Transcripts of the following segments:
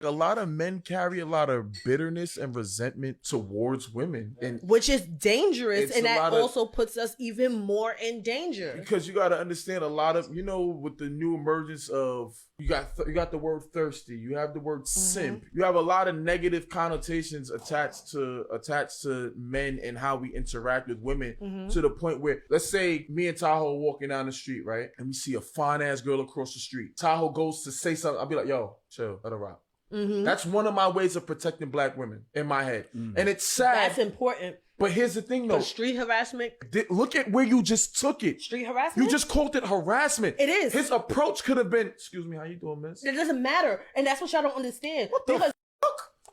A lot of men carry a lot of bitterness and resentment towards women, and which is dangerous, it's and a that lot of, also puts us even more in danger. because you got to understand a lot of, with the new emergence of, you got the word thirsty, you have the word simp, you have a lot of negative connotations attached to men and how we interact with women, to the point where, let's say me and Tahoe are walking down the street, right, and we see a fine ass girl across the street. Tahoe goes to say something, I'll be like, yo, chill, let her rock. That's one of my ways of protecting black women in my head. And it's sad. That's important. But here's the thing, though. Street harassment. Look at where you just took it. Street harassment? You just called it harassment. It is. His approach could have been, excuse me, how you doing, miss? It doesn't matter. And that's what y'all don't understand. What the fuck?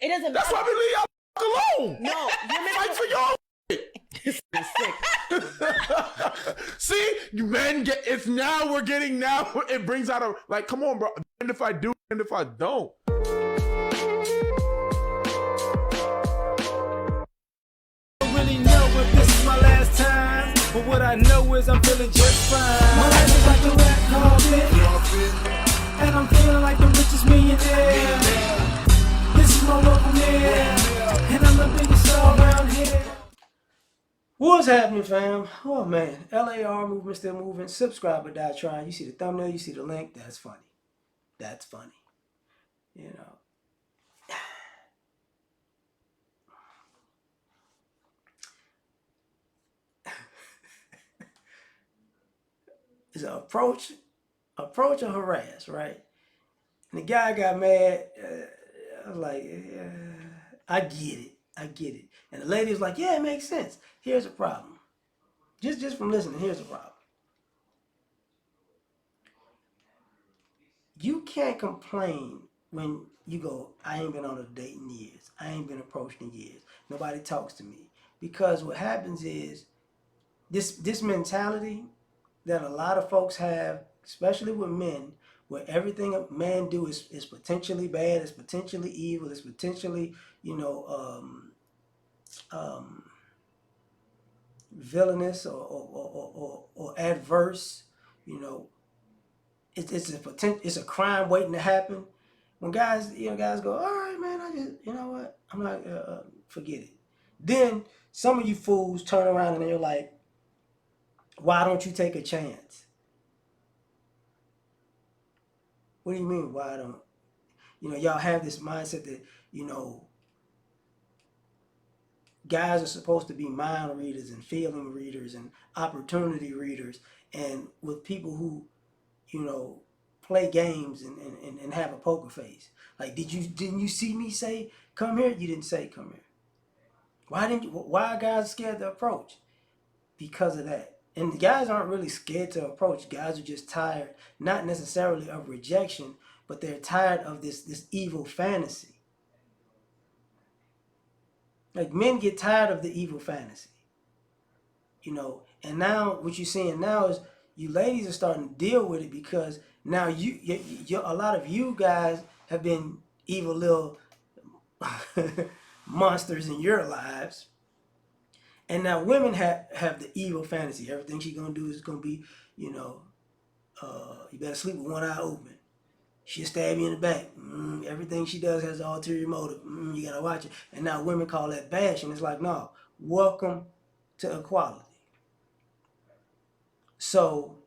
It doesn't That's matter. why we leave y'all alone. No. Fight for y'all. See, you men get, it's now we're getting, now it brings out a, like, come on, bro. And if I do, and if I don't. Really know if this is my last time, but what I know is I'm feeling just fine. My life is like a red carpet, and I'm feeling like the richest millionaire. This is my local mayor, and I'm the biggest star around here. What's happening, fam? Oh man, L.A.R. movement still moving. Subscribe but die trying. You see the thumbnail, you see the link. That's funny. That's funny. You know. It's an approach or harass, right? And the guy got mad. I was like, I get it. And the lady was like, yeah, it makes sense. Here's the problem. Just from listening, here's the problem. You can't complain when you go, I ain't been on a date in years. I ain't been approached in years. Nobody talks to me. Because what happens is, this mentality that a lot of folks have, especially with men, where everything a man do is potentially bad, is potentially evil, is potentially, villainous or adverse. It's a crime waiting to happen. When guys go, all right, man, I just, you know what, I'm not, forget it. Then some of you fools turn around and you're like, why don't you take a chance? What do you mean, why don't? Y'all have this mindset that, guys are supposed to be mind readers and feeling readers and opportunity readers. And with people who, play games and have a poker face. Like, didn't you see me say, come here? You didn't say, come here. Why are guys scared to approach? Because of that. And the guys aren't really scared to approach. Guys are just tired, not necessarily of rejection, but they're tired of this evil fantasy. Like, men get tired of the evil fantasy. And now what you're seeing now is you ladies are starting to deal with it, because now a lot of you guys have been evil little monsters in your lives. And now women have the evil fantasy. Everything she's gonna do is gonna be, you better sleep with one eye open. She'll stab you in the back. Everything she does has an ulterior motive. You gotta watch it. And now women call that bashing. It's like, no, welcome to equality. So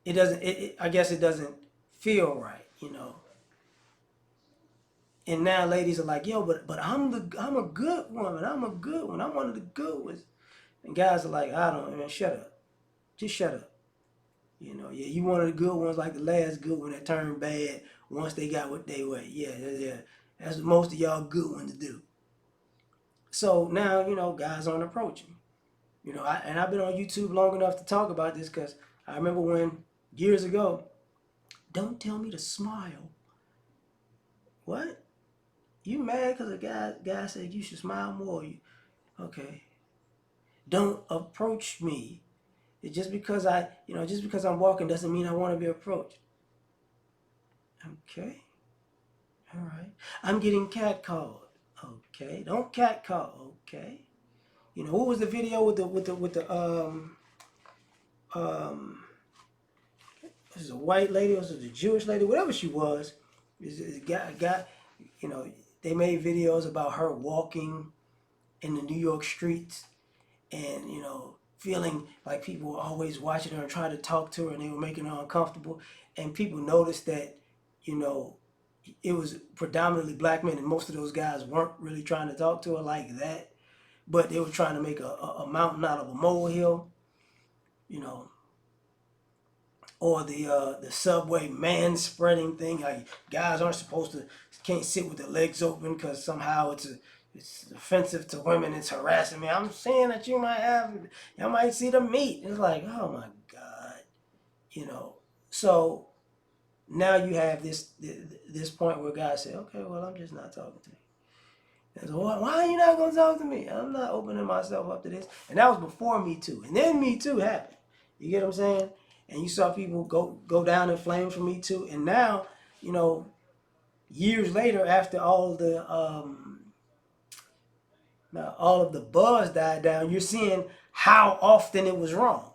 it doesn't. I guess it doesn't feel right, And now ladies are like, yo, but I'm a good woman. I'm a good one. I'm one of the good ones. And guys are like, man, shut up. Just shut up. Yeah, you one of the good ones, like the last good one that turned bad once they got what they were. Yeah. That's what most of y'all good ones do. So now, guys aren't approaching. I've been on YouTube long enough to talk about this, because I remember when, years ago, don't tell me to smile. What? You mad because a guy said you should smile more? Okay. Don't approach me. Just because I'm walking doesn't mean I want to be approached. Okay. All right. I'm getting catcalled. Okay. Don't catcall. Okay. What was the video with the this is a white lady, or was it a Jewish lady, whatever she was, It's got, you know, they made videos about her walking in the New York streets and, you know, feeling like people were always watching her and trying to talk to her and they were making her uncomfortable. And people noticed that, you know, it was predominantly black men and most of those guys weren't really trying to talk to her like that, but they were trying to make a mountain out of a molehill, you know, or the subway man spreading thing. Like guys aren't supposed to can't sit with their legs open because somehow it's offensive to women. It's harassing me. I'm saying that you might see the meat. It's like, oh my god, you know. So now you have this point where guys say, okay, well, I'm just not talking to you. And so, why are you not gonna talk to me? I'm not opening myself up to this. And that was before Me Too, and then Me Too happened. You get what I'm saying? And you saw people go down in flames for Me Too, and now, you know, years later, after all of the buzz died down, you're seeing how often it was wrong,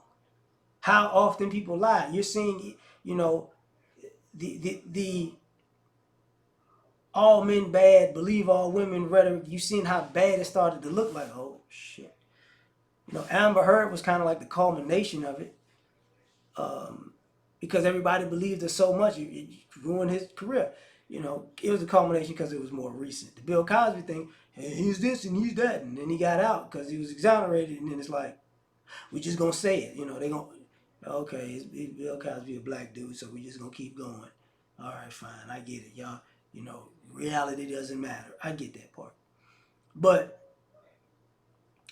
how often people lied. You're seeing, you know, the all men bad, believe all women rhetoric. You seen how bad it started to look like. Oh shit. You know, Amber Heard was kind of like the culmination of it, because everybody believed her so much, it ruined his career. You know, it was a culmination because it was more recent. The Bill Cosby thing, hey, he's this and he's that, and then he got out because he was exonerated, and then it's like, we just gonna say it. You know, they gonna, okay, it's Bill Cosby a black dude, so we just gonna keep going. All right, fine, I get it, y'all. You know, reality doesn't matter. I get that part, but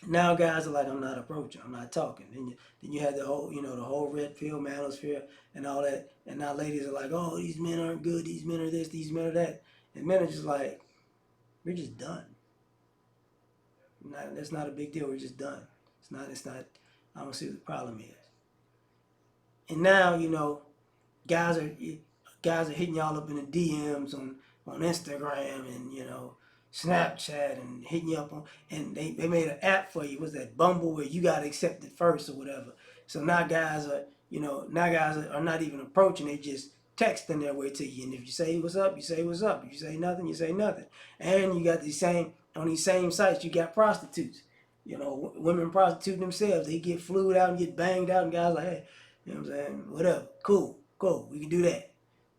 now guys are like, I'm not approaching, I'm not talking. Then you had the whole, you know, the whole red pill manosphere and all that. And now ladies are like, oh, these men aren't good, these men are this, these men are that. And men are just like, we're just done. That's not a big deal, we're just done. It's not, I don't see what the problem is. And now, you know, guys are guys are hitting y'all up in the DMs on Instagram and, you know, Snapchat and hitting you up on, and they made an app for you. What's that, Bumble, where you gotta accept it first or whatever. So now guys are, you know, are not even approaching, they just texting their way to you. And if you say what's up, you say what's up. If you say nothing, you say nothing. And you got these same sites, you got prostitutes. You know, women prostitute themselves. They get flued out and get banged out, and guys like, hey, you know what I'm saying? Whatever. Cool. We can do that.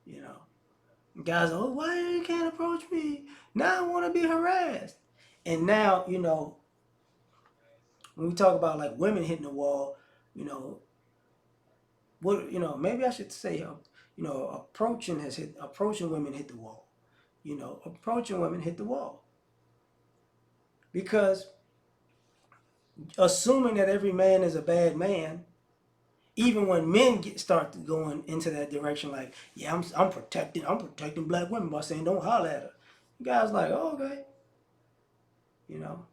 You know. And guys are, oh, why you can't approach me? Now I want to be harassed. And now, you know, when we talk about like women hitting the wall, you know, maybe I should say, you know, approaching women hit the wall. You know, approaching women hit the wall. Because assuming that every man is a bad man, even when men start going into that direction, like, yeah, I'm protecting black women by saying don't holler at her. You guys like, oh, okay, you know.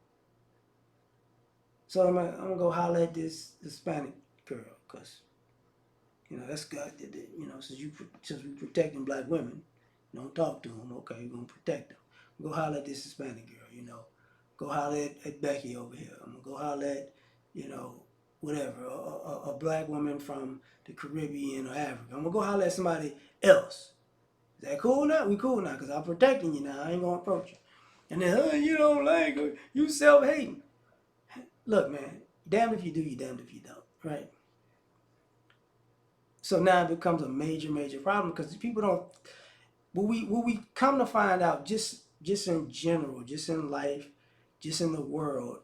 So I'm gonna go holler at this Hispanic girl, cause you know that's good. You know, since we protecting black women, don't talk to them. Okay, we're gonna protect them. Go holler at this Hispanic girl. You know, go holler at Becky over here. I'm gonna go holler at, you know, whatever, a black woman from the Caribbean or Africa. I'm gonna go holler at somebody else. Is that cool now? We cool now, cause I'm protecting you now. I ain't gonna approach you. And then, oh, you don't like her. You self-hating. Look, man, damned if you do, you damned if you don't, right? So now it becomes a major problem because people don't. What we come to find out, just in general, just in life, just in the world,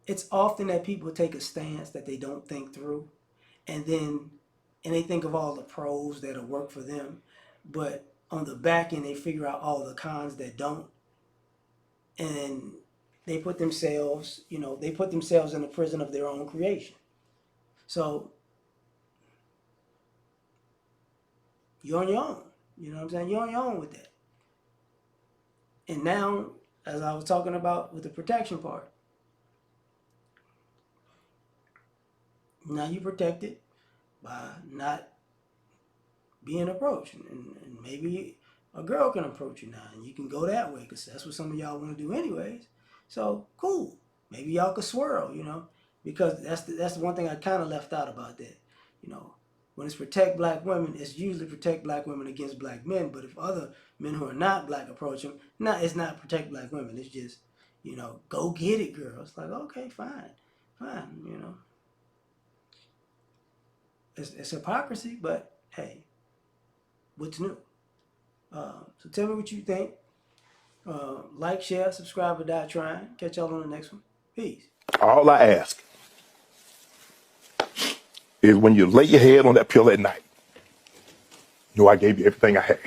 it's often that people take a stance that they don't think through, and then they think of all the pros that'll work for them, but on the back end they figure out all the cons that don't, and they put themselves in the prison of their own creation. So you're on your own. You know what I'm saying? You're on your own with that. And now, as I was talking about with the protection part, now you protect it by not being approached. And maybe a girl can approach you now, and you can go that way because that's what some of y'all want to do anyways. So cool. Maybe y'all could swirl, you know, because that's the one thing I kind of left out about that. You know, When it's protect black women, it's usually protect black women against black men. But if other men who are not black approach them, it's not protect black women. It's just, go get it, girl. It's like, okay, fine. It's hypocrisy, but hey, what's new? So tell me what you think. Like, share, subscribe, or die trying. Catch y'all on the next one. Peace. All I ask is when you lay your head on that pillow at night, know I gave you everything I had.